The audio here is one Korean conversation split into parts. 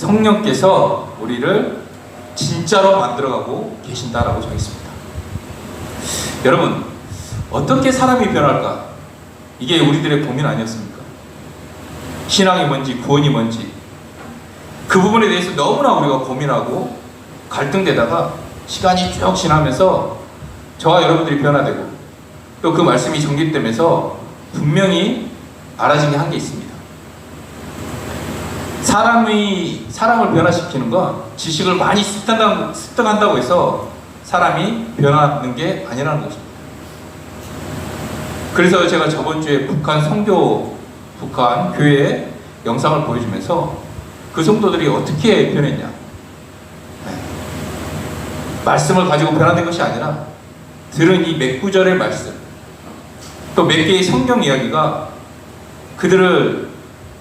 성령께서 우리를 진짜로 만들어가고 계신다라고 정했습니다. 여러분, 어떻게 사람이 변할까? 이게 우리들의 고민 아니었습니까? 신앙이 뭔지, 구원이 뭔지, 그 부분에 대해서 너무나 우리가 고민하고 갈등되다가 시간이 쭉 지나면서 저와 여러분들이 변화되고 또 그 말씀이 정립되면서 분명히 알아진 게 한 게 있습니다. 사람을 변화시키는 건 지식을 많이 습득한다고 해서 사람이 변하는 게 아니라는 것입니다. 그래서 제가 저번 주에 북한 교회의 영상을 보여주면서 그 성도들이 어떻게 변했냐, 말씀을 가지고 변화된 것이 아니라 들은 이 몇 구절의 말씀, 또 몇 개의 성경 이야기가 그들을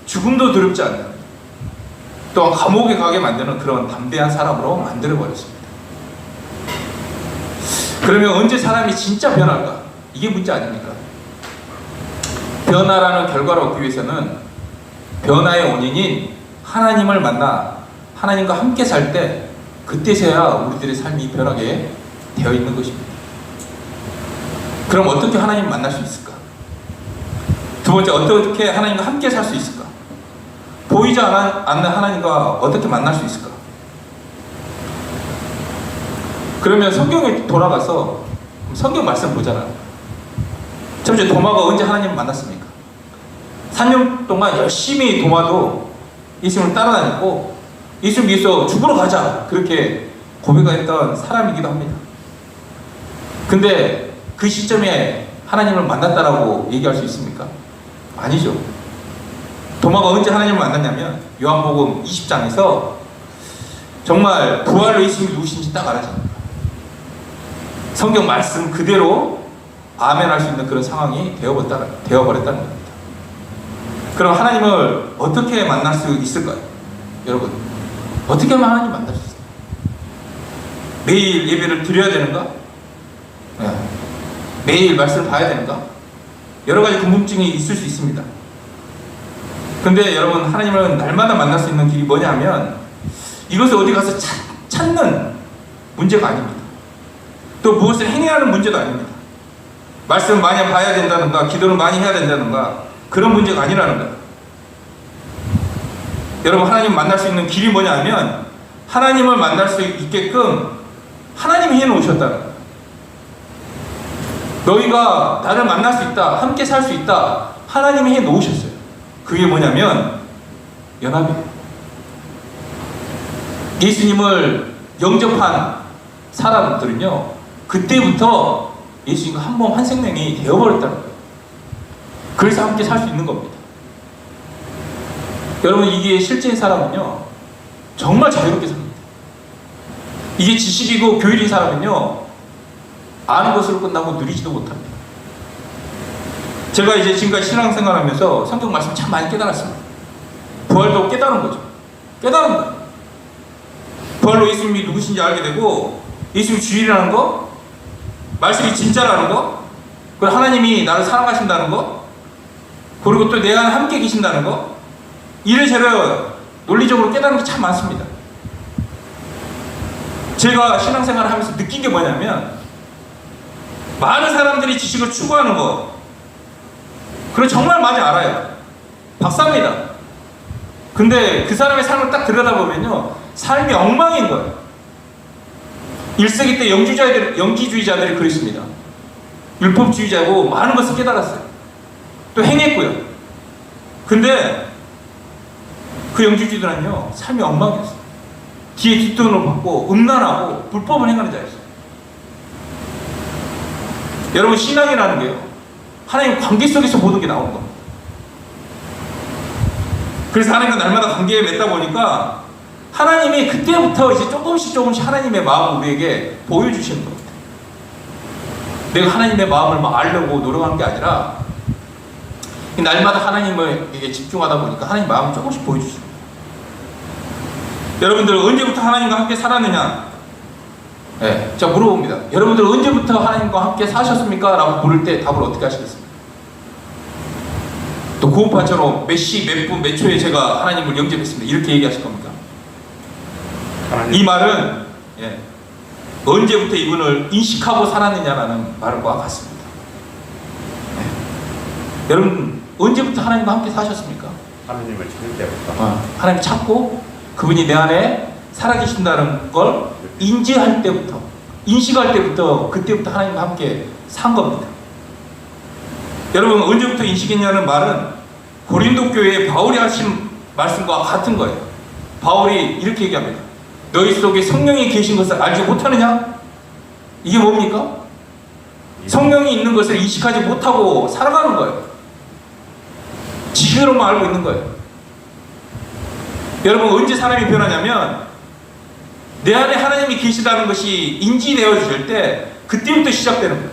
죽음도 두렵지 않는, 또한 감옥에 가게 만드는 그런 담대한 사람으로 만들어버렸습니다. 그러면 언제 사람이 진짜 변할까? 이게 문제 아닙니까? 변화라는 결과를 얻기 위해서는 변화의 원인인 하나님을 만나 하나님과 함께 살 때, 그때서야 우리들의 삶이 변하게 되어 있는 것입니다. 그럼 어떻게 하나님을 만날 수 있을까? 두 번째, 어떻게 하나님과 함께 살 수 있을까? 보이지 않는 하나님과 어떻게 만날 수 있을까? 그러면 성경에 돌아가서 성경 말씀 보잖아요. 첫 번째, 도마가 언제 하나님을 만났습니까? 3년 동안 열심히 도마도 예수님을 따라다녔고 예수 믿어 죽으러 가자 그렇게 고백했던 사람이기도 합니다. 근데 그 시점에 하나님을 만났다라고 얘기할 수 있습니까? 아니죠. 도마가 언제 하나님을 만났냐면 요한복음 20장에서 정말 부활로 예수님이 누구신지 딱 알아집니다. 성경 말씀 그대로 아멘할 수 있는 그런 상황이 되어버렸다는 겁니다. 그럼 하나님을 어떻게 만날 수 있을까요? 여러분, 어떻게 하면 하나님 만날 수 있을까요? 매일 예배를 드려야 되는가? 네. 매일 말씀을 봐야 되는가? 여러 가지 궁금증이 있을 수 있습니다. 근데 여러분, 하나님을 날마다 만날 수 있는 길이 뭐냐면 이것을 어디 가서 찾는 문제가 아닙니다. 또 무엇을 행해야 하는 문제도 아닙니다. 말씀을 많이 봐야 된다든가 기도를 많이 해야 된다든가 그런 문제가 아니라는 거예요. 여러분, 하나님을 만날 수 있는 길이 뭐냐면 하나님을 만날 수 있게끔 하나님이 해놓으셨다는 거예요. 너희가 나를 만날 수 있다, 함께 살 수 있다, 하나님이 해놓으셨어요. 그게 뭐냐면 연합이에요. 예수님을 영접한 사람들은요, 그때부터 예수님과 한 몸 한 생명이 되어버렸다는 거예요. 그래서 함께 살 수 있는 겁니다. 여러분, 이게 실제인 사람은요 정말 자유롭게 삽니다. 이게 지식이고 교일인 사람은요 아는 것으로 끝나고 누리지도 못합니다. 제가 이제 지금까지 신앙생활하면서 성경 말씀 참 많이 깨달았습니다. 부활도 깨달은 거죠. 깨달은 거예요. 부활로 예수님이 누구신지 알게 되고 예수님이 주일이라는 거, 말씀이 진짜라는 거, 그리고 하나님이 나를 사랑하신다는 거, 그리고 또 내가 함께 계신다는 거, 이래저래 논리적으로 깨달은 게 참 많습니다. 제가 신앙생활을 하면서 느낀 게 뭐냐면 많은 사람들이 지식을 추구하는 거, 그리고 정말 많이 알아요. 박사입니다. 근데 그 사람의 삶을 딱 들여다보면요 삶이 엉망인 거예요. 1세기 때 영지주의자들이 그랬습니다. 율법주의자고 많은 것을 깨달았어요. 또 행했고요. 근데 그 영지주의들은요 삶이 엉망이었어요. 뒤에 뒷돈을 받고 음란하고 불법을 행하는 자였어요. 여러분, 신앙이라는 게요 하나님 관계 속에서 모든 게 나오는 겁니다. 그래서 하나님과 날마다 관계에 맺다 보니까 하나님이 그때부터 이제 조금씩 하나님의 마음을 우리에게 보여주시는 겁니다. 내가 하나님의 마음을 막 알려고 노력하는 게 아니라 날마다 하나님에게 집중하다 보니까 하나님 마음을 조금씩 보여주십니다. 여러분들 언제부터 하나님과 함께 살았느냐? 네, 제가 물어봅니다. 여러분들 언제부터 하나님과 함께 사셨습니까? 라고 물을 때 답을 어떻게 하시겠습니까? 또 구원파처럼 몇 시, 몇 분, 몇 초에 제가 하나님을 영접했습니다, 이렇게 얘기하실 겁니까? 이 말은 언제부터 이분을 인식하고 살았느냐라는 말과 같습니다. 여러분 언제부터 하나님과 함께 사셨습니까? 하나님을 찾을 때부터. 하나님 찾고 그분이 내 안에 살아계신다는 걸 인지할 때부터, 인식할 때부터, 그때부터 하나님과 함께 산 겁니다. 여러분 언제부터 인식했냐는 말은 고린도 교회에 바울이 하신 말씀과 같은 거예요. 바울이 이렇게 얘기합니다. 너희 속에 성령이 계신 것을 알지 못하느냐? 이게 뭡니까? 성령이 있는 것을 인식하지 못하고 살아가는 거예요. 지식으로만 알고 있는 거예요. 여러분 언제 사람이 변하냐면 내 안에 하나님이 계시다는 것이 인지되어질 때 그때부터 시작되는 거예요.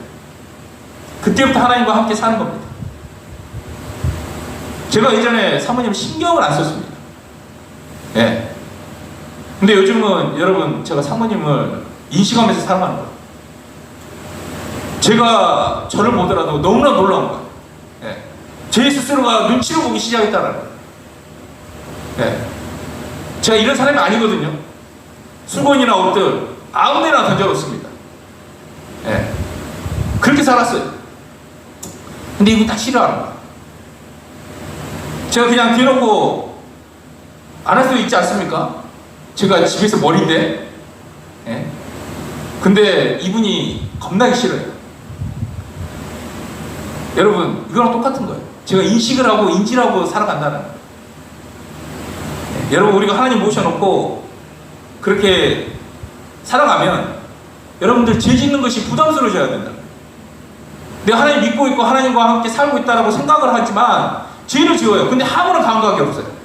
그때부터 하나님과 함께 사는 겁니다. 제가 예전에 사모님 신경을 안 썼습니다. 근데 요즘은 여러분 제가 사모님을 인식하면서 살아가는 거예요. 제가 저를 보더라도 너무나 놀라운 거예요. 제 스스로가 눈치를 보기 시작했다는 거예요. 제가 이런 사람이 아니거든요. 수건이나 옷들 아무데나 던져놓습니다. 그렇게 살았어요. 근데 이거 다 싫어하는 거예요. 제가 그냥 대놓고 안 할 수 있지 않습니까? 제가 집에서 머리인데, 근데 이분이 겁나게 싫어요. 여러분 이거랑 똑같은 거예요. 제가 인식을 하고 인지를 하고 살아간다는 거예요. 여러분 우리가 하나님 모셔놓고 그렇게 살아가면 여러분들 죄 짓는 것이 부담스러워져야 된다. 내가 하나님 믿고 있고 하나님과 함께 살고 있다고 생각을 하지만 죄를 지어요. 근데 아무런 감각이 없어요.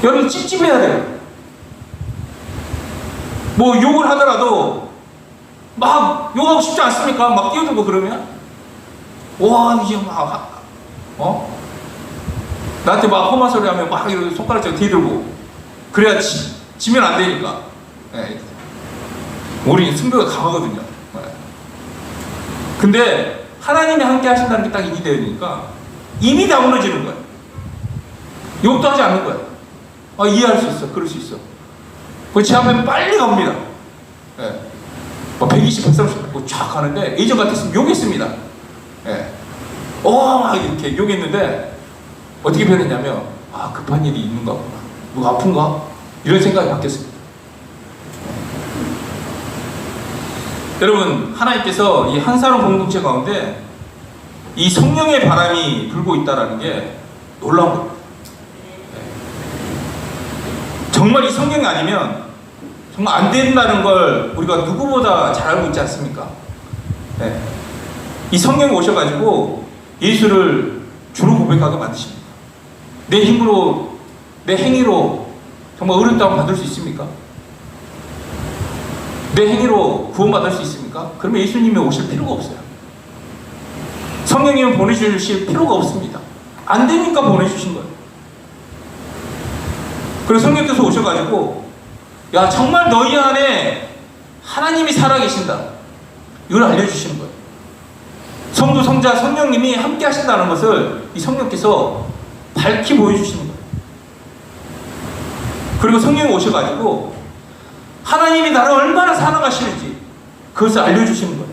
여러분 찝찝해야 돼요. 뭐 욕을 하더라도 막 욕하고 싶지 않습니까? 막 끼어들고 그러면 와 이제 막 나한테 막 험한 소리 하면 막 이렇게 손가락질 뒤들고 그래야 지면 안 되니까. 우리 승부가 강하거든요. 근데 하나님이 함께 하신다는 게 딱 인지되니까 이미 다 무너지는 거예요. 욕도 하지 않는 거예요. 이해할 수 있어. 그럴 수 있어. 제 앞에 빨리 갑니다. 120, 130 쫙 가는데 예전 같았으면 욕했습니다. 막 이렇게 욕했는데 어떻게 변했냐면 급한 일이 있는가 보다. 누가 아픈가? 이런 생각이 바뀌었습니다. 여러분 하나님께서 이 한 사람 공동체 가운데 이 성령의 바람이 불고 있다는 게 놀라운 겁니다. 정말 이 성령이 아니면 정말 안 된다는 걸 우리가 누구보다 잘 알고 있지 않습니까? 이 성령이 오셔가지고 예수를 주로 고백하게 만드십니다. 내 힘으로, 내 행위로 정말 의롭다함 받을 수 있습니까? 내 행위로 구원받을 수 있습니까? 그러면 예수님이 오실 필요가 없어요. 성령님은 보내주실 필요가 없습니다. 안 되니까 보내주신 거예요. 그리고 성령께서 오셔가지고 야 정말 너희 안에 하나님이 살아계신다. 이걸 알려주시는 거예요. 성도, 성자, 성령님이 함께 하신다는 것을 이 성령께서 밝히 보여주시는 거예요. 그리고 성령이 오셔가지고 하나님이 나를 얼마나 사랑하시는지 그것을 알려주시는 거예요.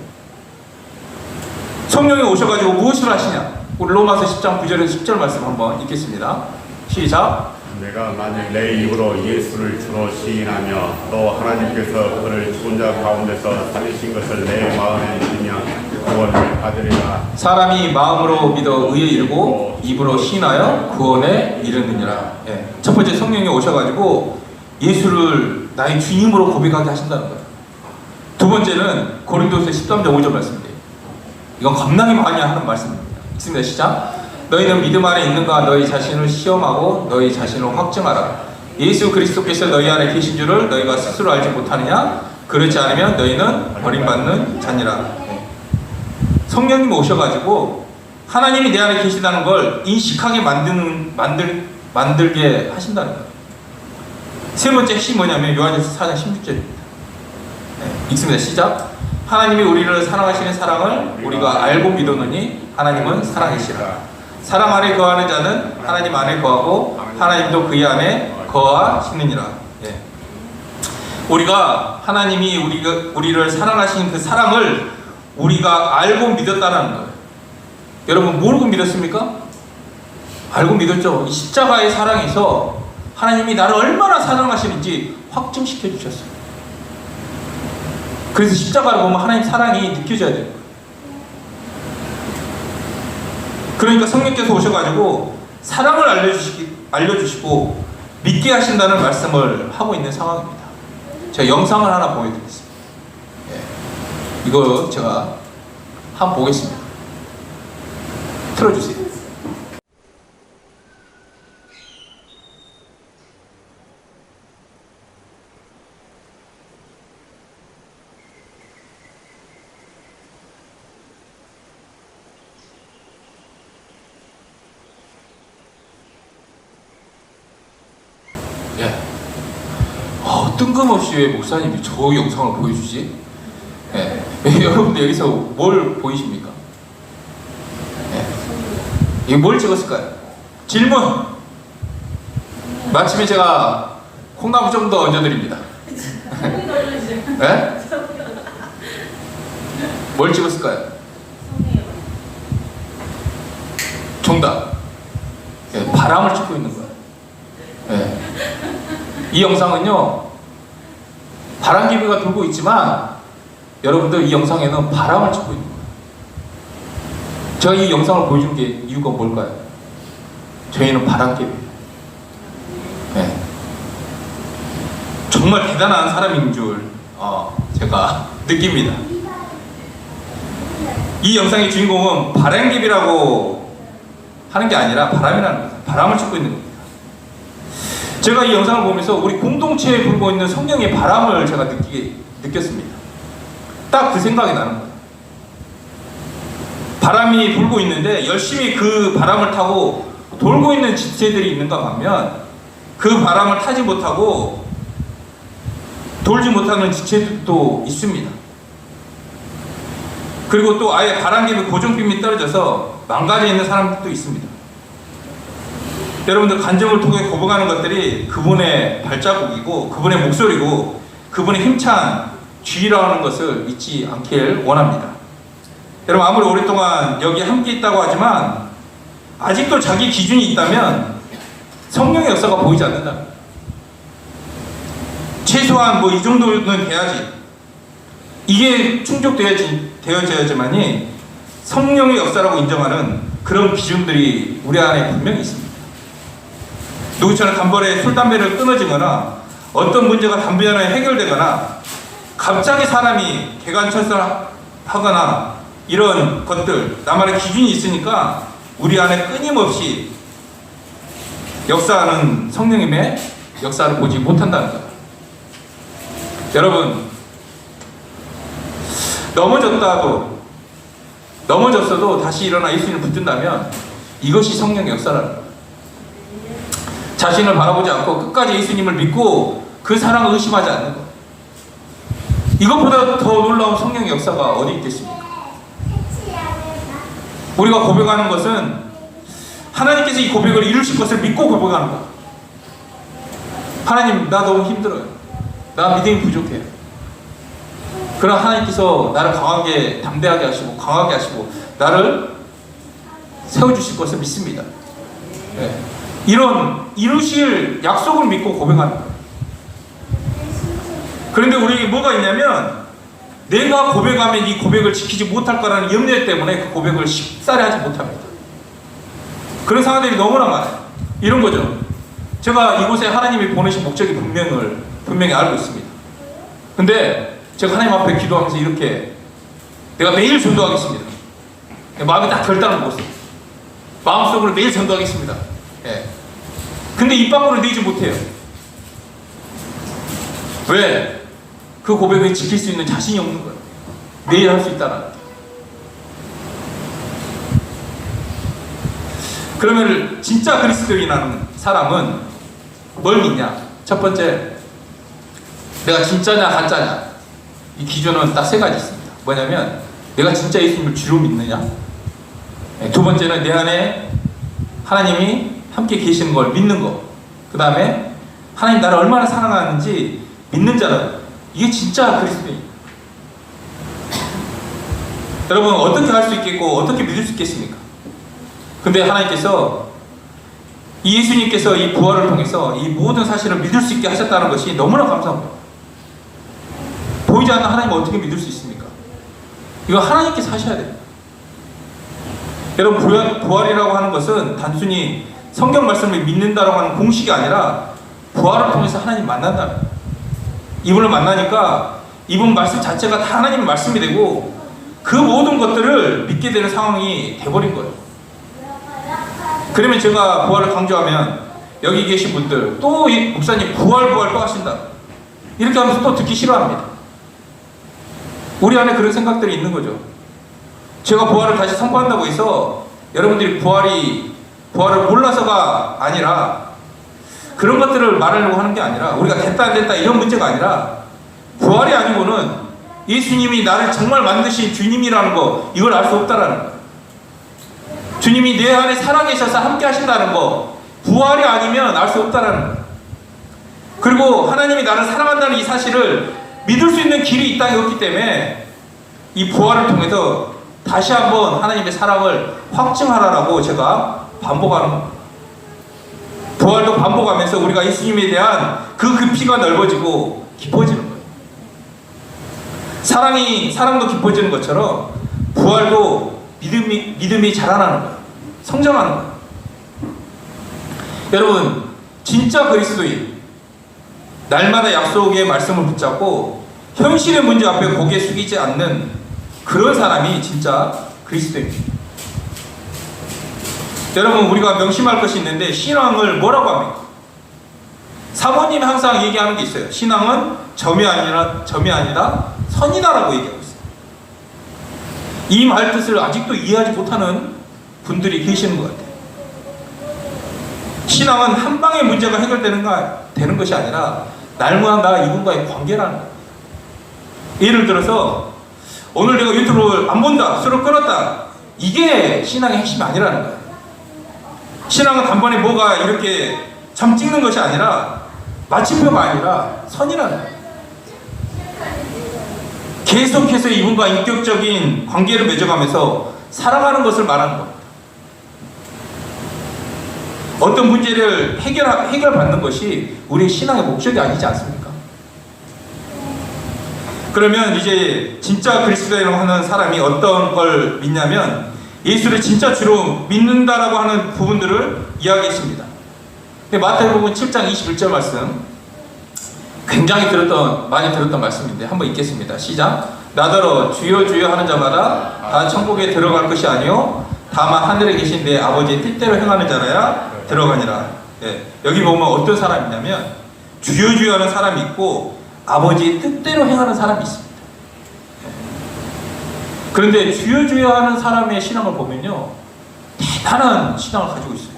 성령이 오셔가지고 무엇을 하시냐? 우리 로마서 10장 9절에서 10절 말씀 한번 읽겠습니다. 시작. 내가 만일 내 입으로 예수를 주로 시인하며 또 하나님께서 그를 죽은 자 가운데서 살리신 것을 내 마음에 믿으면 구원을 받으리라. 사람이 마음으로 믿어 의에 이르고 입으로 시인하여 구원에 이르느니라. 첫 번째 성령이 오셔가지고 예수를 나의 주님으로 고백하게 하신다는 거예요. 두 번째는 고린도서 13장 5절 말씀인데 이건 겁나게 많이 하는 말씀입니다. 읽습니다. 시작. 너희는 믿음 안에 있는가 너희 자신을 시험하고 너희 자신을 확증하라. 예수 그리스도께서 너희 안에 계신 줄을 너희가 스스로 알지 못하느냐? 그렇지 않으면 너희는 버림받는 자니라. 성령님 오셔가지고 하나님이 내 안에 계시다는 걸 인식하게 만들게 하신다는 거예요. 세 번째 핵심이 뭐냐면 요한일서 4장 16절입니다. 읽습니다. 시작. 하나님이 우리를 사랑하시는 사랑을 우리가 알고 믿었느니 하나님은 사랑이시라. 사랑 안에 거하는 자는 하나님 안에 거하고 하나님도 그의 안에 거하시느니라. 예. 우리가 하나님이 우리를 사랑하신 그 사랑을 우리가 알고 믿었다는 거예요. 여러분 모르고 믿었습니까? 알고 믿었죠. 이 십자가의 사랑에서 하나님이 나를 얼마나 사랑하시는지 확증시켜 주셨어요. 그래서 십자가를 보면 하나님 사랑이 느껴져야 돼요. 그러니까 성령께서 오셔가지고 사랑을 알려주시고 믿게 하신다는 말씀을 하고 있는 상황입니다. 제가 영상을 하나 보여드리겠습니다. 예. 이거 제가 한번 보겠습니다. 틀어주세요. 예. 뜬금없이 왜 목사님이 저 영상을 보여주지? 예. 여러분들 여기서 뭘 보이십니까? 예. 이거 뭘 찍었을까요? 질문! 마침에 제가 콩나물 좀 더 얹어드립니다. 예? 뭘 찍었을까요? 정답. 예, 바람을 찍고 있는 거예요. 예. 이 영상은요, 바람개비가 돌고 있지만 여러분들 이 영상에는 바람을 찍고 있는 거예요. 제가 이 영상을 보여준 게 이유가 뭘까요? 저희는 바람개비예요. 네. 정말 대단한 사람인 줄 제가 느낍니다. 이 영상의 주인공은 바람개비라고 하는 게 아니라 바람이라는 겁니다. 바람을 찍고 있는 겁니다. 제가 이 영상을 보면서 우리 공동체에 불고 있는 성령의 바람을 제가 느꼈습니다. 딱 그 생각이 나는 거예요. 바람이 불고 있는데 열심히 그 바람을 타고 돌고 있는 지체들이 있는가 하면 그 바람을 타지 못하고 돌지 못하는 지체들도 있습니다. 그리고 또 아예 바람개비 고정빔이 떨어져서 망가져 있는 사람들도 있습니다. 여러분들 간증을 통해 고백하는 것들이 그분의 발자국이고 그분의 목소리고 그분의 힘찬 쥐라는 것을 잊지 않길 원합니다. 여러분 아무리 오랫동안 여기 함께 있다고 하지만 아직도 자기 기준이 있다면 성령의 역사가 보이지 않는다. 최소한 뭐 이 정도는 돼야지. 이게 충족되어져야지만이 성령의 역사라고 인정하는 그런 기준들이 우리 안에 분명히 있습니다. 누구처럼 단번에 술, 담배를 끊어지거나 어떤 문제가 단번에 해결되거나 갑자기 사람이 개간철선하거나 이런 것들 나만의 기준이 있으니까 우리 안에 끊임없이 역사하는 성령님의 역사를 보지 못한다는 거예요. 여러분 넘어졌어도 다시 일어나 예수님을 붙든다면 이것이 성령의 역사라는 거예요. 자신을 바라보지 않고 끝까지 예수님을 믿고 그 사랑을 의심하지 않는 것. 이것보다 더 놀라운 성령의 역사가 어디 있겠습니까? 우리가 고백하는 것은 하나님께서 이 고백을 이루실 것을 믿고 고백하는 것. 하나님, 나 너무 힘들어요. 나 믿음이 부족해요. 그러나 하나님께서 나를 강하게 담대하게 하시고 강하게 하시고 나를 세워주실 것을 믿습니다. 네. 이런 이루실 약속을 믿고 고백하는 거예요. 그런데 우리에게 뭐가 있냐면 내가 고백하면 이 고백을 지키지 못할 거라는 염려 때문에 그 고백을 쉽사리 하지 못합니다. 그런 상황들이 너무나 많아요. 이런 거죠. 제가 이곳에 하나님이 보내신 목적이 분명히 알고 있습니다. 근데 제가 하나님 앞에 기도하면서 이렇게 내가 매일 전도하겠습니다. 마음에 딱 결단을 먹었어요. 마음속으로 매일 전도하겠습니다. 예. 근데 입 밖으로 내지 못해요. 왜? 그 고백을 지킬 수 있는 자신이 없는 거예요. 매일 할 수 있다는. 그러면 진짜 그리스도인이라는 사람은 뭘 믿냐? 첫 번째, 내가 진짜냐 가짜냐. 이 기준은 딱 세 가지 있습니다. 뭐냐면 내가 진짜 예수님을 주로 믿느냐. 두 번째는 내 안에 하나님이 함께 계시는 걸 믿는 거. 그 다음에 하나님 나를 얼마나 사랑하는지 믿는 자는 이게 진짜 그리스도인. 여러분 어떻게 할 수 있겠고 어떻게 믿을 수 있겠습니까? 근데 하나님께서 이 예수님께서 이 부활을 통해서 이 모든 사실을 믿을 수 있게 하셨다는 것이 너무나 감사합니다. 보이지 않는 하나님을 어떻게 믿을 수 있습니까? 이거 하나님께서 하셔야 됩니다. 여러분 부활이라고 하는 것은 단순히 성경 말씀을 믿는다라고 하는 공식이 아니라 부활을 통해서 하나님 만난다는 거예요. 이분을 만나니까 이분 말씀 자체가 다 하나님의 말씀이 되고 그 모든 것들을 믿게 되는 상황이 돼버린 거예요. 그러면 제가 부활을 강조하면 여기 계신 분들 또 이 목사님 부활 또 하신다 이렇게 하면서 또 듣기 싫어합니다. 우리 안에 그런 생각들이 있는 거죠. 제가 부활을 다시 선포한다고 해서 여러분들이 부활을 몰라서가 아니라 그런 것들을 말하려고 하는 게 아니라 우리가 됐다 안 됐다 이런 문제가 아니라 부활이 아니고는 예수님이 나를 정말 만드신 주님이라는 거 이걸 알 수 없다라는 거예요. 주님이 내 안에 살아계셔서 함께 하신다는 거 부활이 아니면 알 수 없다라는 거예요. 그리고 하나님이 나를 사랑한다는 이 사실을 믿을 수 있는 길이 이 땅에 없기 때문에 이 부활을 통해서 다시 한번 하나님의 사랑을 확증하라라고 제가 반복하는 겁니다. 부활도 반복하면서 우리가 예수님에 대한 그 깊이가 넓어지고 깊어지는 거예요. 사랑도 깊어지는 것처럼 부활도 믿음이 자라나는 거예요. 성장하는 거예요. 여러분 진짜 그리스도인 날마다 약속의 말씀을 붙잡고 현실의 문제 앞에 고개 숙이지 않는 그런 사람이 진짜 그리스도입니다. 여러분 우리가 명심할 것이 있는데 신앙을 뭐라고 합니까? 사모님이 항상 얘기하는 게 있어요. 신앙은 점이 아니라 선이다라고 얘기하고 있어요. 이 말 뜻을 아직도 이해하지 못하는 분들이 계시는 것 같아요. 신앙은 한 방에 문제가 되는 것이 아니라 날마다 이분과의 관계라는 거예요. 예를 들어서 오늘 내가 유튜브를 안 본다, 술을 끊었다, 이게 신앙의 핵심이 아니라는 거예요. 신앙은 단번에 뭐가 이렇게 점 찍는 것이 아니라 마침표가 아니라 선이라는 거예요. 계속해서 이분과 인격적인 관계를 맺어가면서 살아가는 것을 말하는 겁니다. 어떤 문제를 해결받는 것이 우리의 신앙의 목적이 아니지 않습니까? 그러면 이제 진짜 그리스도라고 하는 사람이 어떤 걸 믿냐면 예수를 진짜 주로 믿는다라고 하는 부분들을 이야기했습니다. 마태복음 7장 21절 말씀 굉장히 많이 들었던 말씀인데 한번 읽겠습니다. 시작. 나더러 주여 주여 하는 자마다 다 천국에 들어갈 것이 아니요 다만 하늘에 계신 내 아버지의 뜻대로 행하는 자라야 들어가니라. 네. 여기 보면 어떤 사람이냐면 주여 주여 하는 사람이 있고 아버지의 뜻대로 행하는 사람이 있습니다. 네. 그런데 주여 주여 하는 사람의 신앙을 보면요 대단한 신앙을 가지고 있어요.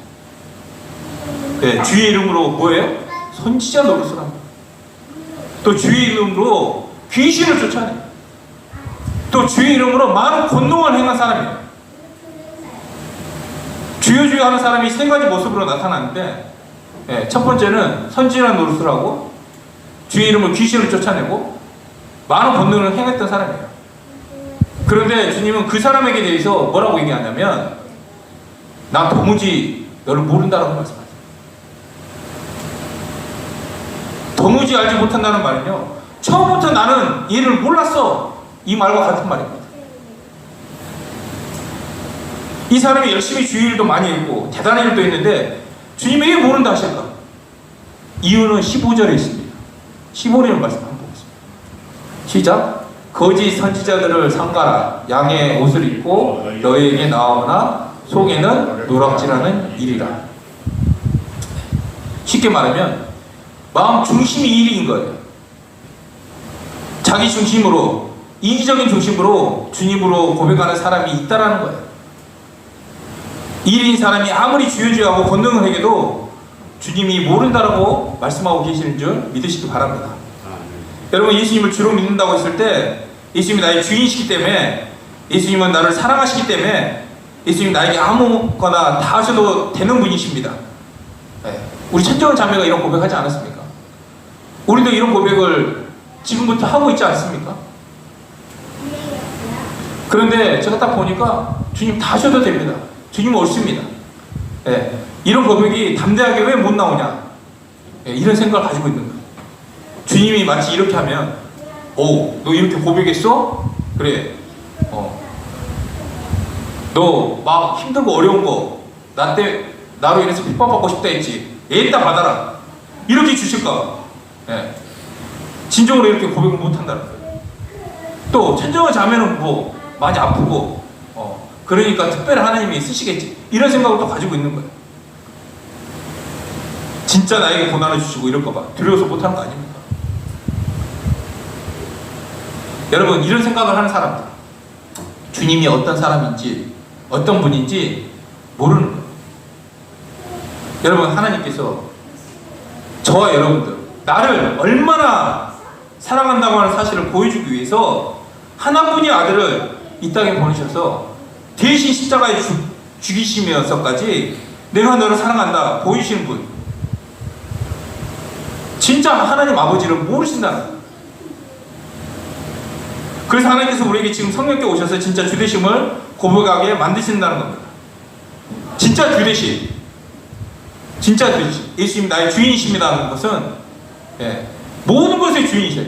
네. 주의 이름으로 뭐예요? 선지자 노릇을 합니다. 또 주의 이름으로 귀신을 쫓아내요. 또 주의 이름으로 많은 권능을 행한 사람이에요. 주여 주여 하는 사람이 세 가지 모습으로 나타나는데 첫 번째는 선지자 노릇을 하고 주의 이름으로 귀신을 쫓아내고 많은 권능을 행했던 사람이에요. 그런데 주님은 그 사람에게 대해서 뭐라고 얘기하냐면 난 도무지 너를 모른다라고 말씀하세요. 도무지 알지 못한다는 말은요 처음부터 나는 얘를 몰랐어 이 말과 같은 말입니다. 이 사람이 열심히 주의 일도 많이 했고 대단한 일도 했는데 주님이 왜 모른다 하실까? 이유는 15절에 있습니다. 15절의 말씀 한번 보겠습니다. 시작. 거짓 선지자들을 삼가라. 양의 옷을 입고 너희에게 나오나 속에는 노락질하는 일이라. 쉽게 말하면 마음 중심이 일인 거예요. 자기 중심으로 이기적인 중심으로 주님으로 고백하는 사람이 있다라는 거예요. 일인 사람이 아무리 주여주여하고 권능을 해도 주님이 모른다라고 말씀하고 계시는 줄 믿으시기 바랍니다. 여러분 예수님을 주로 믿는다고 했을 때 예수님이 나의 주인이시기 때문에 예수님은 나를 사랑하시기 때문에 예수님 나에게 아무거나 다 하셔도 되는 분이십니다. 네. 우리 천정은 자매가 이런 고백하지 않았습니까? 우리도 이런 고백을 지금부터 하고 있지 않습니까? 그런데 제가 딱 보니까 주님 다 하셔도 됩니다. 주님 옳습니다. 예, 이런 고백이 담대하게 왜 못 나오냐, 예, 이런 생각을 가지고 있는 거예요. 주님이 마치 이렇게 하면, 오, 너 이렇게 고백했어? 그래. 너 막 힘들고 어려운 거 나로 인해서 핍박받고 싶다 했지. 일단 받아라. 이렇게 주실까? 예. 진정으로 이렇게 고백을 못한다는 거예요. 또 천정을 자매는 뭐 많이 아프고 그러니까 특별히 하나님이 쓰시겠지, 이런 생각을 또 가지고 있는 거예요. 진짜 나에게 고난을 주시고 이럴까봐 두려워서 못하는 거 아닙니까? 여러분, 이런 생각을 하는 사람들, 주님이 어떤 사람인지 어떤 분인지 모르는 거예요. 여러분, 하나님께서 저와 여러분들, 나를 얼마나 사랑한다고 하는 사실을 보여주기 위해서 하나뿐인 아들을 이 땅에 보내셔서 대신 십자가에 죽이시면서까지 내가 너를 사랑한다 보이시는 분, 진짜 하나님 아버지를 모르신다는 거예요. 그래서 하나님께서 우리에게 지금 성령께 오셔서 진짜 주되심을 고백하게 만드신다는 겁니다. 진짜 주되심, 진짜 주되심, 예수님 나의 주인이십니다 하는 것은, 예, 모든 것의 주인이셔요.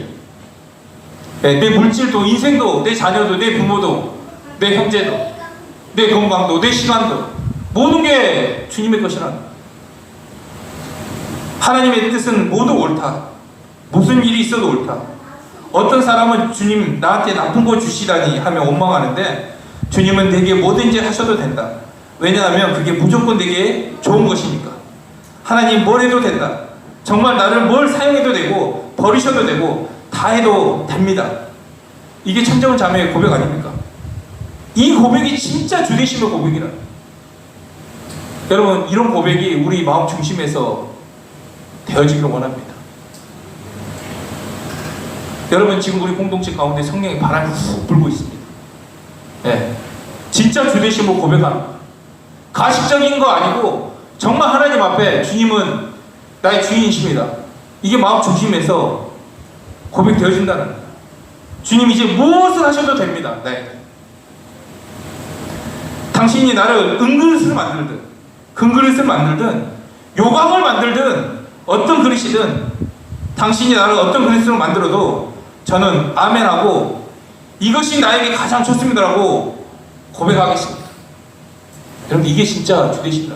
예, 내 물질도, 인생도, 내 자녀도, 내 부모도, 내 형제도, 내 건강도, 내 시간도, 모든 게 주님의 것이라는 거예요. 하나님의 뜻은 모두 옳다. 무슨 일이 있어도 옳다. 어떤 사람은 주님 나한테 나쁜 거 주시다니 하며 원망하는데, 주님은 내게 뭐든지 하셔도 된다. 왜냐하면 그게 무조건 내게 좋은 것이니까. 하나님 뭘 해도 된다. 정말 나를 뭘 사용해도 되고 버리셔도 되고 다 해도 됩니다. 이게 천정은 자매의 고백 아닙니까? 이 고백이 진짜 주되심의 고백이라. 여러분, 이런 고백이 우리 마음 중심에서 되어지기를 원합니다. 여러분, 지금 우리 공동체 가운데 성령의 바람이 훅 불고 있습니다. 예, 진짜 주되심을 고백합니다. 가식적인 거 아니고 정말 하나님 앞에 주님은 나의 주인이십니다. 이게 마음 중심에서 고백되어진다는 거예요. 주님 이제 무엇을 하셔도 됩니다. 네. 당신이 나를 은그릇을 만들든 금그릇을 만들든 요강을 만들든 어떤 그릇이든 당신이 나를 어떤 그릇으로 만들어도 저는 아멘하고 이것이 나에게 가장 좋습니다라고 고백하겠습니다. 여러분, 이게 진짜 주되십니다.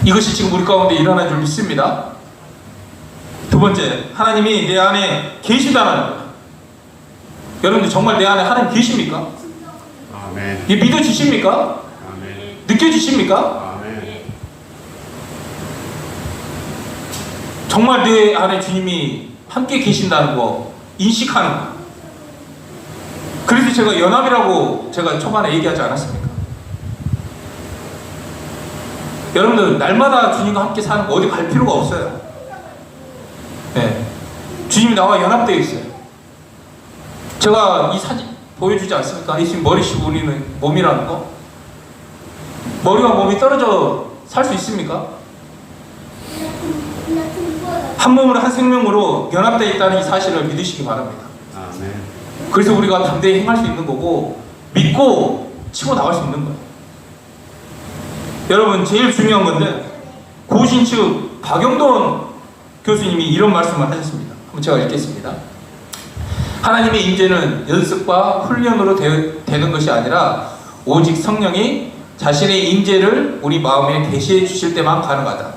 이것이 지금 우리 가운데 일어난 줄 믿습니다. 두 번째, 하나님이 내 안에 계시다는 거예요. 여러분들 정말 내 안에 하나님 계십니까? 아멘. 이게 믿어지십니까? 아멘. 느껴지십니까? 아멘. 정말 내 안에 주님이 함께 계신다는 거 인식하는 거. 그래서 제가 연합이라고 제가 초반에 얘기하지 않았습니까? 여러분들 날마다 주님과 함께 사는 거 어디 갈 필요가 없어요. 네. 주님이 나와 연합되어 있어요. 제가 이 사진 보여주지 않습니까? 예수님 머리 씌고 우리는 몸이라는 거. 머리와 몸이 떨어져 살 수 있습니까? 한 몸으로 한 생명으로 연합되어 있다는 이 사실을 믿으시기 바랍니다. 아멘. 그래서 우리가 담대히 행할 수 있는 거고 믿고 치고 나갈 수 있는 거예요. 여러분, 제일 중요한 건데 고신 측 박영돈 교수님이 이런 말씀을 하셨습니다. 한번 제가 읽겠습니다. 하나님의 임재는 연습과 훈련으로 되는 것이 아니라 오직 성령이 자신의 임재를 우리 마음에 계시해 주실 때만 가능하다.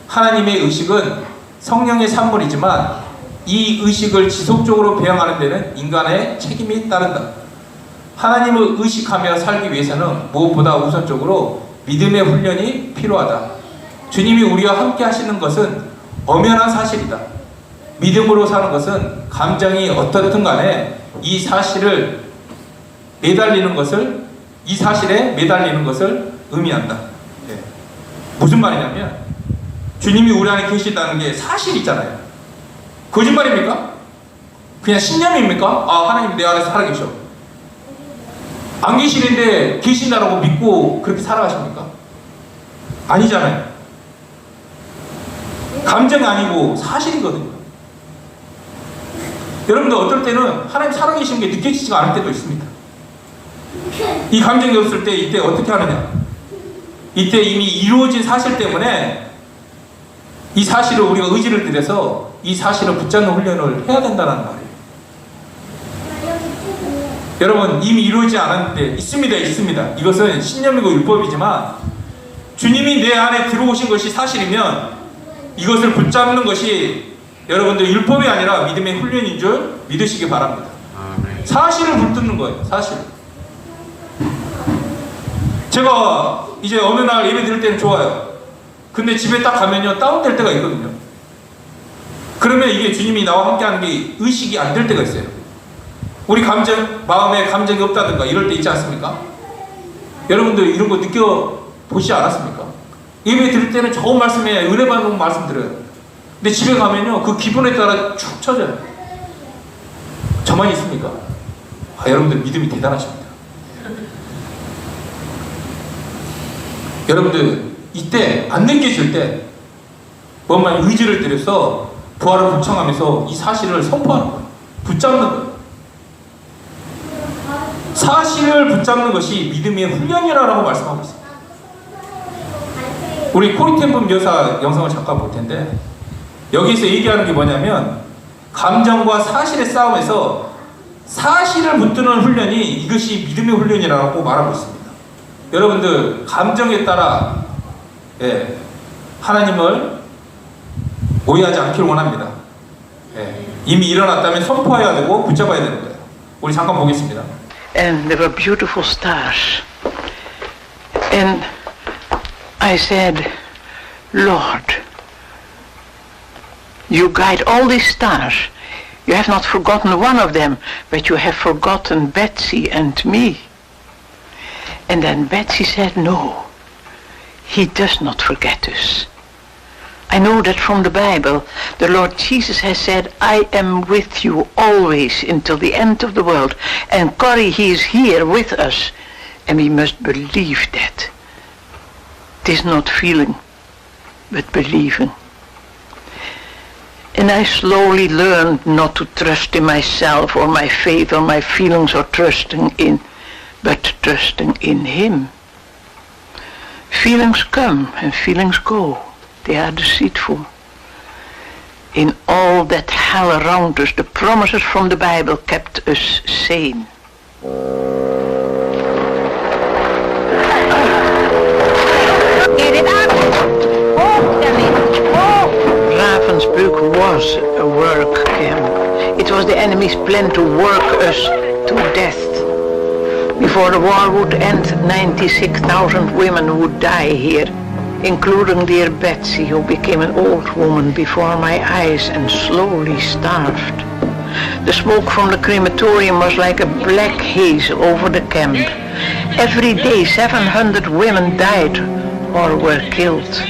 하나님의 의식은 성령의 산물이지만 이 의식을 지속적으로 배양하는 데는 인간의 책임이 따른다. 하나님을 의식하며 살기 위해서는 무엇보다 우선적으로 믿음의 훈련이 필요하다. 주님이 우리와 함께 하시는 것은 엄연한 사실이다. 믿음으로 사는 것은 감정이 어떻든 간에 이 사실에 매달리는 것을 의미한다. 네. 무슨 말이냐면 주님이 우리 안에 계시다는 게 사실이잖아요. 거짓말입니까? 그냥 신념입니까? 아, 하나님이 내 안에 살아계셔. 안 계시는데 계신다라고 믿고 그렇게 살아가십니까? 아니잖아요. 감정이 아니고 사실이거든요. 여러분들 어떨 때는 하나님 살아계신 게 느껴지지가 않을 때도 있습니다. 이 감정이 없을 때 이때 어떻게 하느냐? 이때 이미 이루어진 사실 때문에 이 사실을 우리가 의지를 들여서 이 사실을 붙잡는 훈련을 해야 된다는 말이에요. 여러분 이미 이루어지지 않았는데 있습니다. 이것은 신념이고 율법이지만 주님이 내 안에 들어오신 것이 사실이면 이것을 붙잡는 것이 여러분들 율법이 아니라 믿음의 훈련인 줄 믿으시기 바랍니다. 사실을 붙드는 거예요. 사실. 제가 이제 어느 날 예배 드릴 때는 좋아요. 근데 집에 딱 가면요 다운될 때가 있거든요. 그러면 이게 주님이 나와 함께 하는 게 의식이 안 될 때가 있어요. 우리 마음에 감정이 없다든가 이럴 때 있지 않습니까? 여러분들 이런 거 느껴보시지 않았습니까? 예배 드릴 때는 좋은 말씀에 은혜 받는 말씀 드려요. 근데 집에 가면요 그 기분에 따라 축 처져요. 저만 있습니까? 여러분들 믿음이 대단하십니다. 여러분들 이때 안 느껴질 때 뭔가 의지를 들여서 부활을 복창하면서 이 사실을 선포하는 거예요. 붙잡는 거예요. 사실을 붙잡는 것이 믿음의 훈련이라고 말씀하고 있습니다. 우리 코리텐분 여사 영상을 잠깐 볼 텐데 여기서 얘기하는 게 뭐냐면 감정과 사실의 싸움에서 사실을 붙드는 훈련이 이것이 믿음의 훈련이라고 말하고 있습니다. 여러분들 감정에 따라 하나님을 오해하지 않기를 원합니다. 이미 일어났다면 선포해야 되고 붙잡아야 되는 거예요. 우리 잠깐 보겠습니다. And there were beautiful stars. And I said, Lord, you guide all these stars. You have not forgotten one of them, but you have forgotten Betsy and me. And then Betsy said, no, he does not forget us. I know that from the Bible, the Lord Jesus has said, I am with you always until the end of the world. And Corrie, he is here with us. And we must believe that. It is not feeling, but believing. And I slowly learned not to trust in myself or my faith or my feelings or trusting in, but trusting in Him. Feelings come and feelings go. They are deceitful. In all that hell around us, the promises from the Bible kept us sane. Get it up! Oh, Ravensbrück was a work camp. It was the enemy's plan to work us to death. Before the war would end, 96,000 women would die here, including dear Betsy, who became an old woman before my eyes and slowly starved. The smoke from the crematorium was like a black haze over the camp. Every day 700 women died or were killed.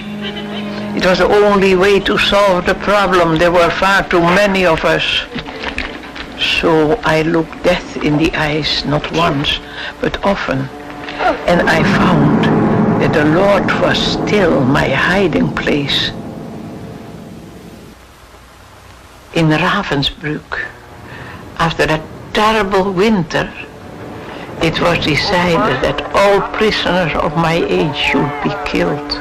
It was the only way to solve the problem. There were far too many of us. So I looked death in the eyes, not once, but often, and I found that the Lord was still my hiding place. In Ravensbrück, after a terrible winter, it was decided that all prisoners of my age should be killed.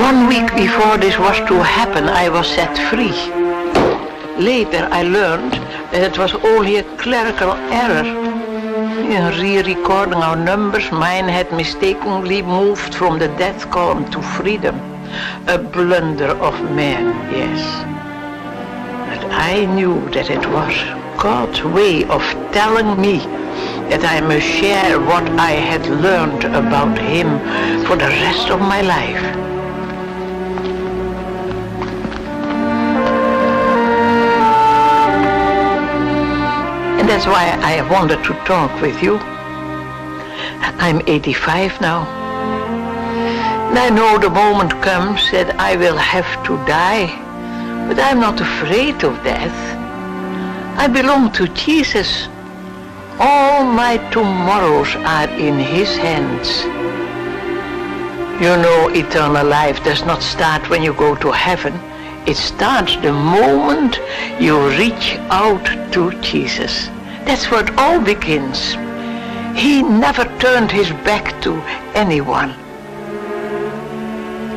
1 week before this was to happen, I was set free. Later I learned that it was only a clerical error. In re-recording our numbers, mine had mistakenly moved from the death column to freedom. A blunder of man, yes. But I knew that it was God's way of telling me that I must share what I had learned about Him for the rest of my life. And that's why I wanted to talk with you. I'm 85 now. And I know the moment comes that I will have to die, but I'm not afraid of death. I belong to Jesus. All my tomorrows are in His hands. You know, eternal life does not start when you go to heaven. It starts the moment you reach out to Jesus. That's where it all begins. He never turned his back to anyone.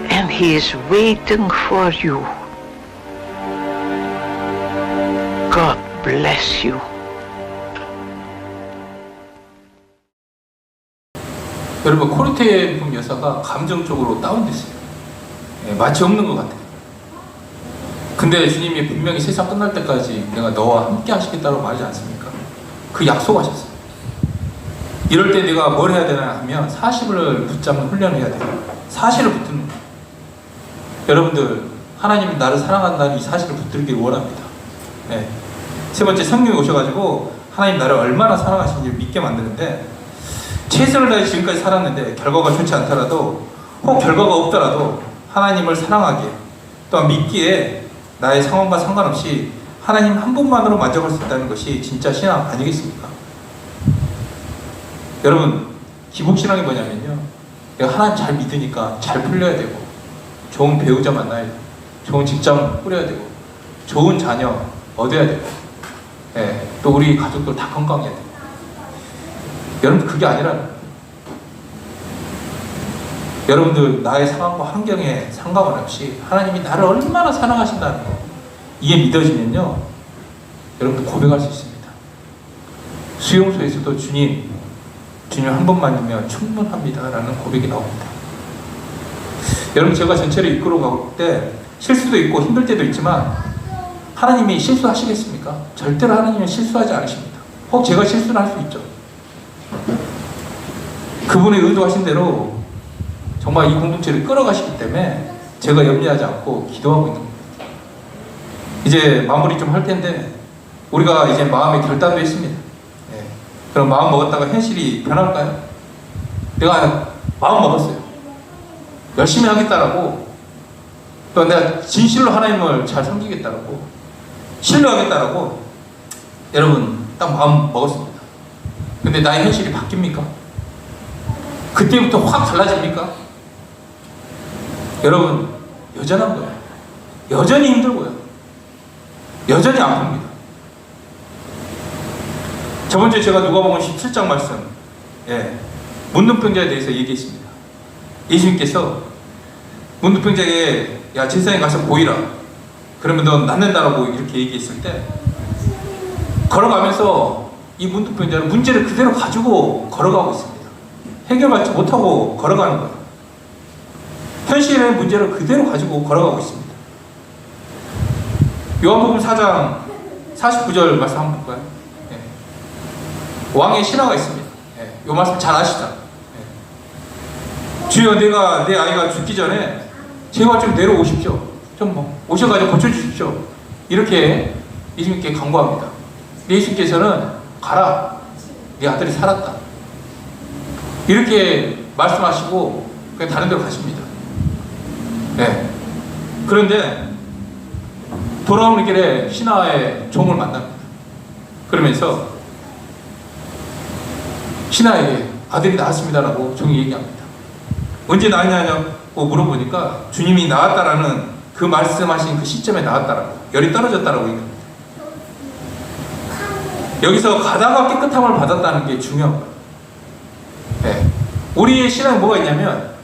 And he is waiting for you. God bless you. 여러분, 코르테붐 여사가 감정적으로 다운됐어요. 예, 마치 없는 것 같아요. 근데 주님이 분명히 세상 끝날 때까지 내가 너와 함께 하시겠다고 말하지 않습니까? 그 약속하셨어요. 이럴 때 내가 뭘 해야 되나 하면 사실을 붙잡는 훈련을 해야 돼요. 사실을 붙드는 거예요. 여러분들, 하나님이 나를 사랑한다는 이 사실을 붙들기를 원합니다. 예. 세 번째, 성령이 오셔가지고 하나님 나를 얼마나 사랑하시는지 믿게 만드는데, 최선을 다해 지금까지 살았는데 결과가 좋지 않더라도, 혹 결과가 없더라도 하나님을 사랑하기에, 또한 믿기에 나의 상황과 상관없이 하나님 한 분만으로 만족할 수 있다는 것이 진짜 신앙 아니겠습니까? 여러분, 기복신앙이 뭐냐면요, 내가 하나님 잘 믿으니까 잘 풀려야 되고, 좋은 배우자 만나야 되고, 좋은 직장 꾸려야 되고, 좋은 자녀 얻어야 되고, 예, 또 우리 가족들 다 건강해야 되고. 여러분, 그게 아니라는 거예요. 여러분들, 나의 상황과 환경에 상관없이 하나님이 나를 얼마나 사랑하신다는 거, 이게 믿어지면요, 여러분들 고백할 수 있습니다. 수용소에서도 주님 한 번만이면 충분합니다 라는 고백이 나옵니다. 여러분, 제가 전체를 이끌어 갈 때 실수도 있고 힘들 때도 있지만, 하나님이 실수하시겠습니까? 절대로 하나님은 실수하지 않으십니다. 혹 제가 실수를 할 수 있죠. 그분의 의도하신 대로 정말 이 공동체를 끌어가시기 때문에 제가 염려하지 않고 기도하고 있는 겁니다. 이제 마무리 좀 할 텐데, 우리가 이제 마음의 결단도 했습니다. 예. 그럼 마음 먹었다가 현실이 변할까요? 내가 마음 먹었어요. 열심히 하겠다라고, 또 내가 진실로 하나님을 잘 섬기겠다라고, 신뢰하겠다라고, 여러분 딱 마음 먹었습니다. 근데 나의 현실이 바뀝니까? 그때부터 확 달라집니까? 여러분, 여전한 거예요. 여전히 힘들고요. 여전히 아픕니다. 저번 주에 제가 누가복음 17장 말씀, 예, 문둥병자에 대해서 얘기했습니다. 예수님께서 문둥병자에게 야, 제사장에 가서 보이라, 그러면 너 낫는다라고 이렇게 얘기했을 때, 걸어가면서 이 문둥병자는 문제를 그대로 가지고 걸어가고 있습니다. 해결받지 못하고 걸어가는 거예요. 현실의 문제를 그대로 가지고 걸어가고 있습니다. 요한복음 4장 49절 말씀 한번 볼까요? 예. 왕의 신하가 있습니다. 예. 요 말씀 잘 아시죠? 예. 주여, 내가 내 아이가 죽기 전에 제발 좀 내려오십시오. 좀 오셔가지고 고쳐주십시오. 이렇게 예수님께 간구합니다. 예수님께서는 가라, 네 아들이 살았다, 이렇게 말씀하시고 그냥 다른 데로 가십니다. 네. 그런데 돌아오는 길에 신하의 종을 만납니다. 그러면서 신하에게 아들이 나았습니다라고 종이 얘기합니다. 언제 나았냐고 물어보니까 주님이 나았다라는 그 말씀하신 그 시점에 나았다라고, 열이 떨어졌다라고 얘기합니다. 여기서 가다가 깨끗함을 받았다는 게 중요한 거예요. 네. 우리의 신앙에 뭐가 있냐면,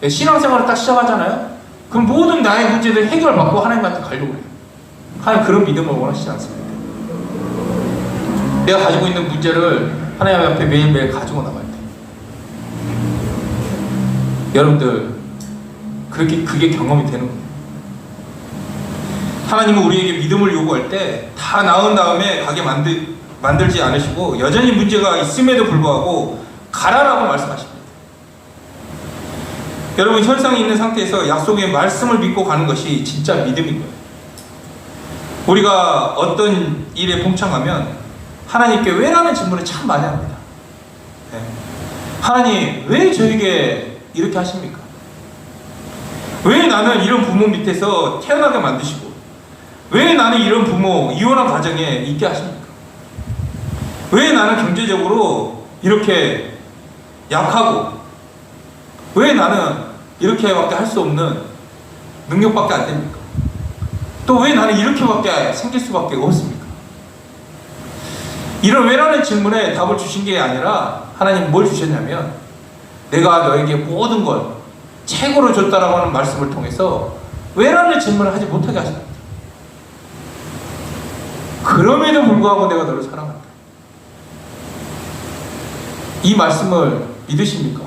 신앙생활을 딱 시작하잖아요. 그럼 모든 나의 문제들 해결받고 하나님한테 가려고 해요. 하나님 그런 믿음을 원하시지 않습니다. 내가 가지고 있는 문제를 하나님 앞에 매일매일 가지고 나갈 때, 여러분들, 그게 경험이 되는 거예요. 하나님은 우리에게 믿음을 요구할 때 다 나은 다음에 가게 만들지 않으시고, 여전히 문제가 있음에도 불구하고 가라라고 말씀하십니다. 여러분, 현상이 있는 상태에서 약속의 말씀을 믿고 가는 것이 진짜 믿음인 거예요. 우리가 어떤 일에 봉착하면 하나님께 왜라는 질문을 참 많이 합니다. 네. 하나님, 왜 저에게 이렇게 하십니까? 왜 나는 이런 부모 밑에서 태어나게 만드시고, 왜 나는 이런 부모, 이혼한 가정에 있게 하십니까? 왜 나는 경제적으로 이렇게 약하고, 왜 나는 이렇게밖에 할 수 없는 능력밖에 안 됩니까? 또 왜 나는 이렇게밖에 생길 수밖에 없습니까? 이런 왜라는 질문에 답을 주신 게 아니라 하나님 뭘 주셨냐면 내가 너에게 모든 걸 최고로 줬다라고 하는 말씀을 통해서 왜라는 질문을 하지 못하게 하셨다. 그럼에도 불구하고 내가 너를 사랑한다. 이 말씀을 믿으십니까?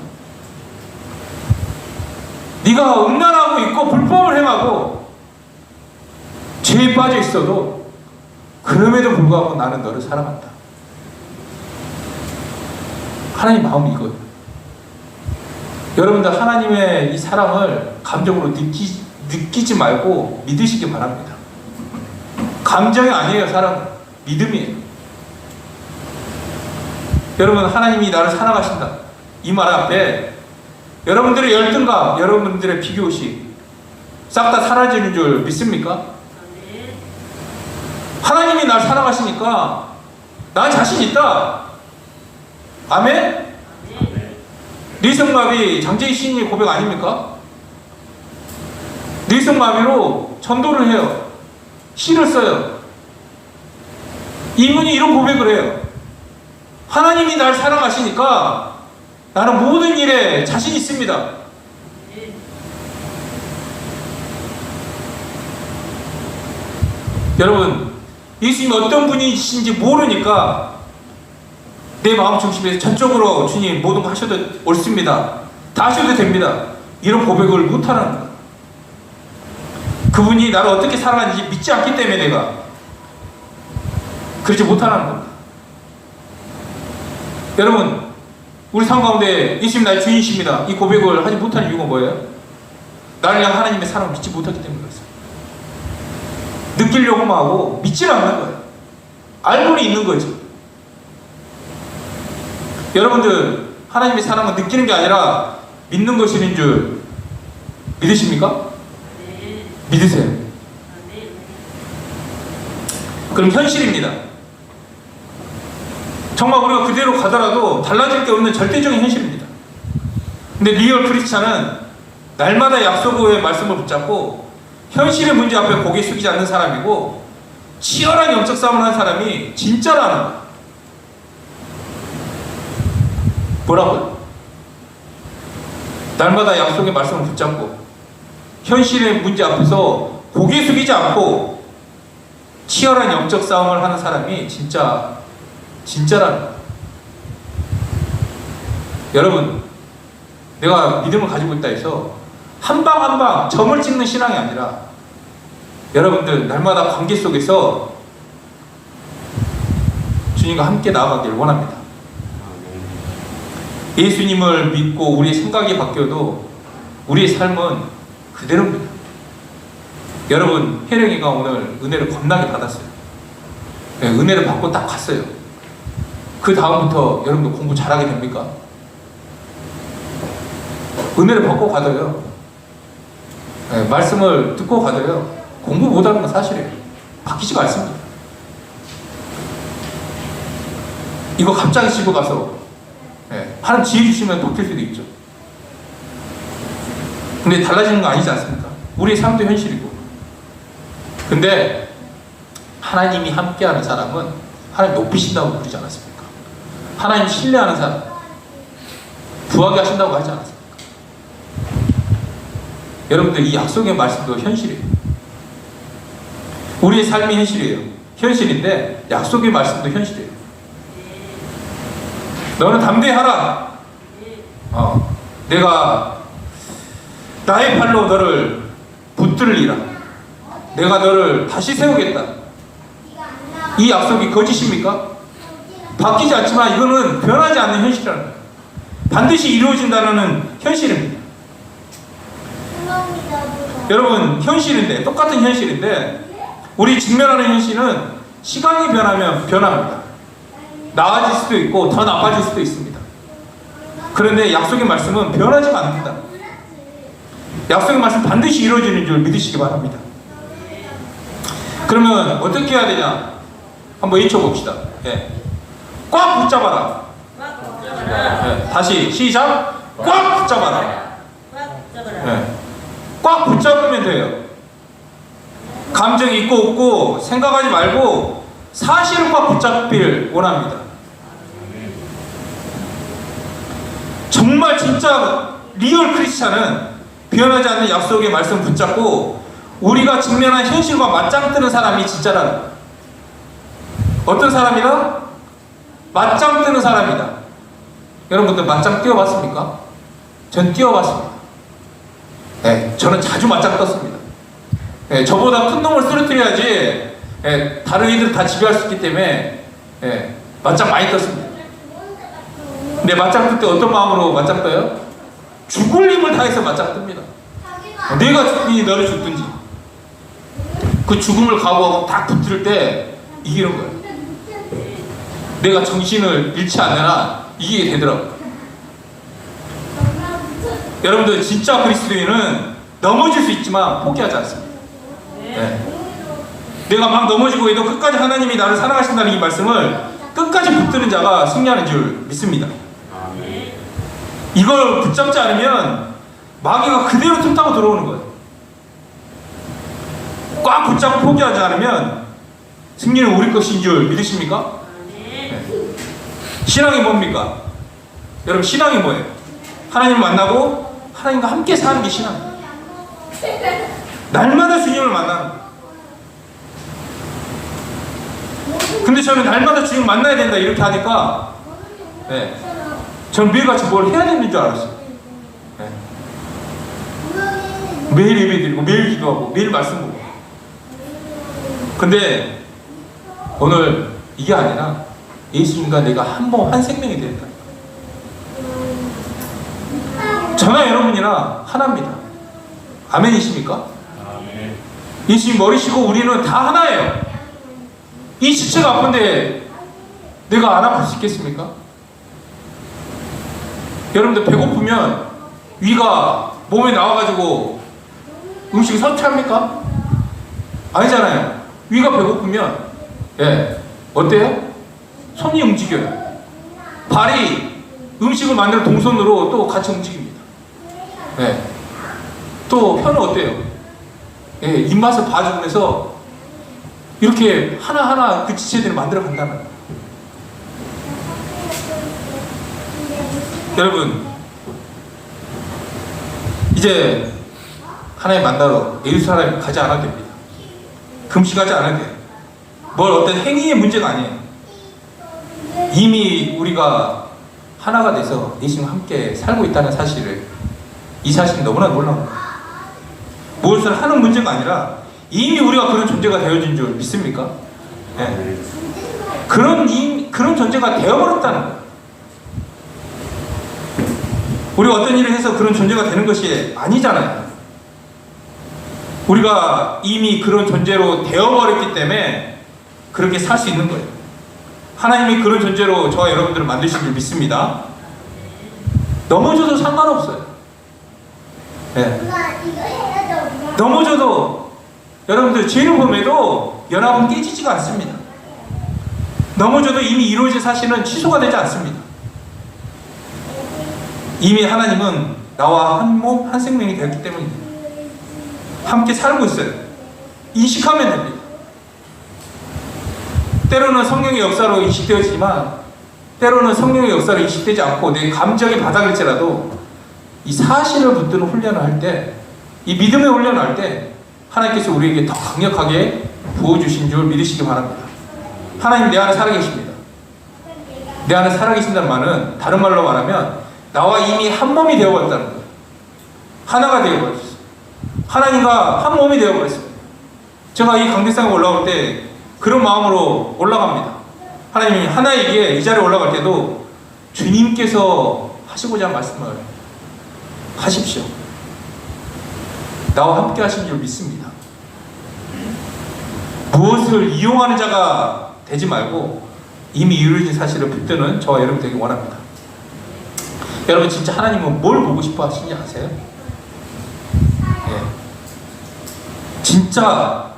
네가 음란하고 있고 불법을 행하고 죄에 빠져 있어도 그럼에도 불구하고 나는 너를 사랑한다. 하나님 마음이 이거예요. 여러분들 하나님의 이 사랑을 감정으로 느끼지 말고 믿으시기 바랍니다. 감정이 아니에요. 사랑은 믿음이에요. 여러분 하나님이 나를 사랑하신다 이 말 앞에 여러분들의 열등감, 여러분들의 비교의식 싹 다 사라지는 줄 믿습니까? 하나님이 날 사랑하시니까 난 자신 있다. 아멘? 뇌성마비 장재희 시인의 고백 아닙니까? 뇌성마비로 전도를 해요. 시를 써요. 이분이 이런 고백을 해요. 하나님이 날 사랑하시니까 나는 모든 일에 자신 있습니다. 여러분, 예수님이 어떤 분이신지 모르니까 내 마음 중심에서 전적으로 주님 모든 거 하셔도 옳습니다. 다 하셔도 됩니다. 이런 고백을 못하는 거예요. 그분이 나를 어떻게 사랑하는지 믿지 않기 때문에 내가 그러지 못하는 겁니다. 여러분, 우리 삶 가운데 예수님 나의 주인이십니다. 이 고백을 하지 못하는 이유가 뭐예요? 나를 향한 하나님의 사랑을 믿지 못하기 때문에 그렇습니다. 느끼려고만 하고 믿지는 않는 거예요. 알고는 있는 거죠. 여러분들 하나님의 사랑은 느끼는 게 아니라 믿는 것인 줄 믿으십니까? 믿으세요. 그럼 현실입니다. 정말 우리가 그대로 가더라도 달라질 게 없는 절대적인 현실입니다. 근데 리얼 크리스찬은 날마다 약속의 말씀을 붙잡고 현실의 문제 앞에 고개 숙이지 않는 사람이고 치열한 영적 싸움을 하는 사람이 진짜라는 거예요. 뭐라고요? 날마다 약속의 말씀을 붙잡고 현실의 문제 앞에서 고개 숙이지 않고 치열한 영적 싸움을 하는 사람이 진짜라는 거예요. 여러분, 내가 믿음을 가지고 있다 해서 한 방 한 방 점을 찍는 신앙이 아니라 여러분들 날마다 관계 속에서 주님과 함께 나아가길 원합니다. 예수님을 믿고 우리의 생각이 바뀌어도 우리의 삶은 그대로입니다. 여러분, 혜령이가 오늘 은혜를 겁나게 받았어요. 네, 은혜를 받고 딱 갔어요. 그 다음부터 여러분들 공부 잘하게 됩니까? 은혜를 받고 가도요. 네, 말씀을 듣고 가도요. 공부 못하는 건 사실이에요. 바뀌지가 않습니다. 이거 갑자기 집어 가서 하나님 지혜 주시면 바뀔 수도 있죠. 근데 달라지는 거 아니지 않습니까? 우리의 삶도 현실이고. 근데 하나님이 함께하는 사람은 하나님 높이신다고 부르지 않았습니까? 하나님 신뢰하는 사람 부하게 하신다고 하지 않았습니까? 여러분들 이 약속의 말씀도 현실이에요. 우리의 삶이 현실이에요. 현실인데 약속의 말씀도 현실이에요. 너는 담대하라. 내가 나의 팔로 너를 붙들리라. 내가 너를 다시 세우겠다. 이 약속이 거짓입니까? 바뀌지 않지만 이거는 변하지 않는 현실이라는 거예요. 반드시 이루어진다는 현실입니다. 여러분, 현실인데, 똑같은 현실인데 우리 직면하는 현실은 시간이 변하면 변합니다. 나아질 수도 있고 더 나빠질 수도 있습니다. 그런데 약속의 말씀은 변하지가 않는다. 약속의 말씀 반드시 이루어지는 줄 믿으시기 바랍니다. 그러면 어떻게 해야 되냐? 한번 외쳐봅시다. 꽉 붙잡아라. 다시 시작. 꽉 붙잡아라. 예. 꽉 붙잡으면 돼요. 감정 있고 없고 생각하지 말고 사실을 꽉 붙잡길 원합니다. 정말 진짜 리얼 크리스찬은 변하지 않는 약속의 말씀 붙잡고 우리가 직면한 현실과 맞짱 뜨는 사람이 진짜라는 거예요. 어떤 사람이다? 맞짱 뜨는 사람이다. 여러분들 맞짱 뛰어봤습니까? 전 뛰어봤습니다. 네, 저는 자주 맞짱 떴습니다. 네, 저보다 큰 놈을 쓰러뜨려야지 네, 다른 이들은 다 지배할 수 있기 때문에 네, 맞짱 많이 떴습니다. 근데 맞짱 뜰 때 어떤 마음으로 맞짱 떠요? 죽을 힘을 다해서 맞짱 뜹니다. 내가 죽든지 너를 죽든지 그 죽음을 각오하고 딱 붙을 때 이기는 거예요. 내가 정신을 잃지 않는 한 이기게 되더라고요. 여러분들 진짜 그리스도인은 넘어질 수 있지만 포기하지 않습니다. 네. 내가 막 넘어지고 해도 끝까지 하나님이 나를 사랑하신다는 이 말씀을 끝까지 붙드는 자가 승리하는 줄 믿습니다. 이걸 붙잡지 않으면 마귀가 그대로 틈타고 들어오는 거예요. 꽉 붙잡고 포기하지 않으면 승리는 우리 것인 줄 믿으십니까? 네. 신앙이 뭡니까? 여러분 신앙이 뭐예요? 하나님을 만나고 하나님과 함께 사는 게 신앙이에요. 날마다 주님을 만나는 거예요. 근데 저는 날마다 주님 만나야 된다 이렇게 하니까 네. 저는 매일같이 뭘 해야 되는 줄 알았어요. 네. 매일 예배 드리고 매일 기도하고 매일 말씀 보고 근데 오늘 이게 아니라 예수님과 내가 한 생명이 된다. 저나 여러분이나 하나입니다. 아멘이십니까? 아멘. 예수님 머리시고 우리는 다 하나예요. 이 지체가 아픈데 내가 안 아플 수 있겠습니까? 여러분들 배고프면 위가 몸에 나와가지고 음식을 섭취합니까? 아니잖아요. 위가 배고프면 예 어때요? 손이 움직여요. 발이 음식을 만드는 동선으로 또 같이 움직입니다. 예. 또 혀는 어때요? 예, 입맛을 봐주면서 이렇게 하나하나 그 지체들을 만들어 간다는 거예요. 여러분 이제 하나님 만나러 예루살렘 가지 않아도 됩니다. 금식하지 않아도 돼요. 뭘 어떤 행위의 문제가 아니에요. 이미 우리가 하나가 돼서 예수님과 함께 살고 있다는 사실을 이 사실이 너무나 놀라운 거예요. 무엇을 하는 문제가 아니라 이미 우리가 그런 존재가 되어진 줄 믿습니까? 네. 그런 존재가 되어버렸다는 거예요. 우리가 어떤 일을 해서 그런 존재가 되는 것이 아니잖아요. 우리가 이미 그런 존재로 되어버렸기 때문에 그렇게 살 수 있는 거예요. 하나님이 그런 존재로 저와 여러분들을 만드신 줄 믿습니다. 넘어져도 상관없어요. 네. 넘어져도 여러분들 죄를 범해도 연합은 깨지지가 않습니다. 넘어져도 이미 이루어진 사실은 취소가 되지 않습니다. 이미 하나님은 나와 한 몸, 한 생명이 되었기 때문입니다. 함께 살고 있어요. 인식하면 됩니다. 때로는 성령의 역사로 인식되어지지만 때로는 성령의 역사로 인식되지 않고 내 감정의 바닥일지라도 이 사실을 붙드는 훈련을 할 때, 이 믿음의 훈련을 할 때 하나님께서 우리에게 더 강력하게 부어주신 줄 믿으시기 바랍니다. 하나님 내 안에 살아계십니다. 내 안에 살아계신다는 말은 다른 말로 말하면 나와 이미 한 몸이 되어버렸다는 거예요. 하나가 되어버렸어요. 하나님과 한 몸이 되어버렸습니다. 제가 이 강대상에 올라올 때 그런 마음으로 올라갑니다. 하나님이 하나에게 이 자리에 올라갈 때도 주님께서 하시고자 하는 말씀을 하십시오. 나와 함께 하신 줄 믿습니다. 무엇을 이용하는 자가 되지 말고 이미 이루어진 사실을 붙드는 저와 여러분 되길 원합니다. 여러분 진짜 하나님은 뭘 보고 싶어 하시는지 아세요? 네. 진짜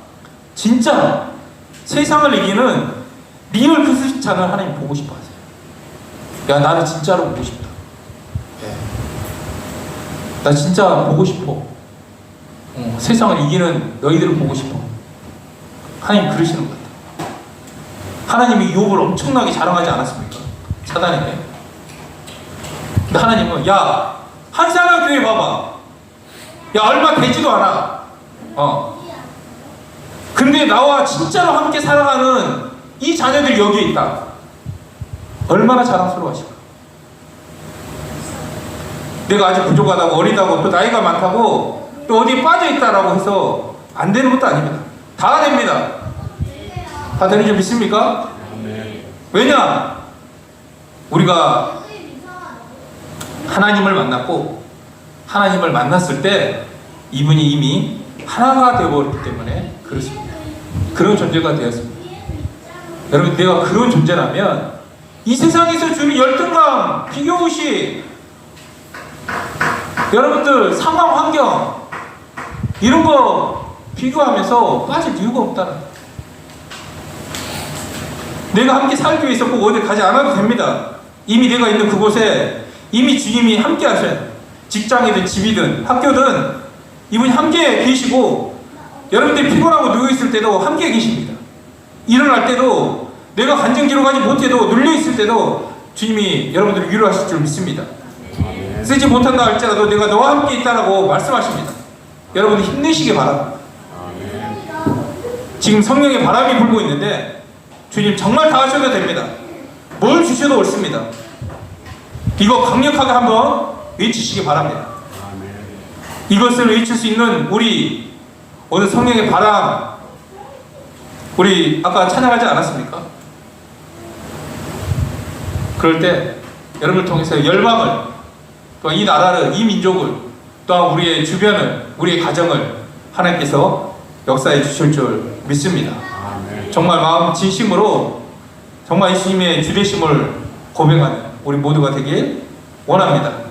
세상을 이기는 리얼 크리스찬을 하나님 보고 싶어 하세요. 야 나는 진짜로 보고 싶다. 네. 나 진짜 보고 싶어. 세상을 이기는 너희들을 보고 싶어. 하나님 그러시는 것 같아요. 하나님이 욥을 엄청나게 자랑하지 않았습니까? 사단에게. 근데 하나님은 야 한사가 교회 봐봐. 야 얼마 되지도 않아. 근데 나와 진짜로 함께 살아가는 이 자녀들이 여기에 있다. 얼마나 자랑스러워하실까. 내가 아직 부족하다고 어리다고 또 나이가 많다고 또 어디에 빠져있다라고 해서 안 되는 것도 아닙니다. 다 됩니다. 다 되는 줄 믿습니까? 왜냐? 우리가 하나님을 만났고 하나님을 만났을 때 이분이 이미 하나가 되어버렸기 때문에 그렇습니다. 그런 존재가 되었습니다. 여러분 내가 그런 존재라면 이 세상에서 주는 열등감, 비교의식, 여러분들 상황 환경 이런 거 비교하면서 빠질 이유가 없다는 거예요. 내가 함께 살기 위해서 꼭 어디 가지 않아도 됩니다. 이미 내가 있는 그곳에 이미 주님이 함께 하셔요. 직장이든 집이든 학교든 이분이 함께 계시고 여러분들이 피곤하고 누워있을 때도 함께 계십니다. 일어날 때도 내가 간증기로 가지 못해도 눌려있을 때도 주님이 여러분들을 위로하실 줄 믿습니다. 쓰지 못한다 할지라도 내가 너와 함께 있다라고 말씀하십니다. 여러분들 힘내시기 바랍니다. 지금 성령의 바람이 불고 있는데 주님 정말 다 하셔도 됩니다. 뭘 주셔도 옳습니다. 이거 강력하게 한번 외치시기 바랍니다. 이것을 외칠 수 있는 우리 오늘 성령의 바람 우리 아까 찬양하지 않았습니까? 그럴 때 여러분을 통해서 열방을 또 이 나라를 이 민족을 또한 우리의 주변을 우리의 가정을 하나님께서 역사해 주실 줄 믿습니다. 정말 마음 진심으로 정말 예수님의 주되심을 고백하는 우리 모두가 되길 원합니다.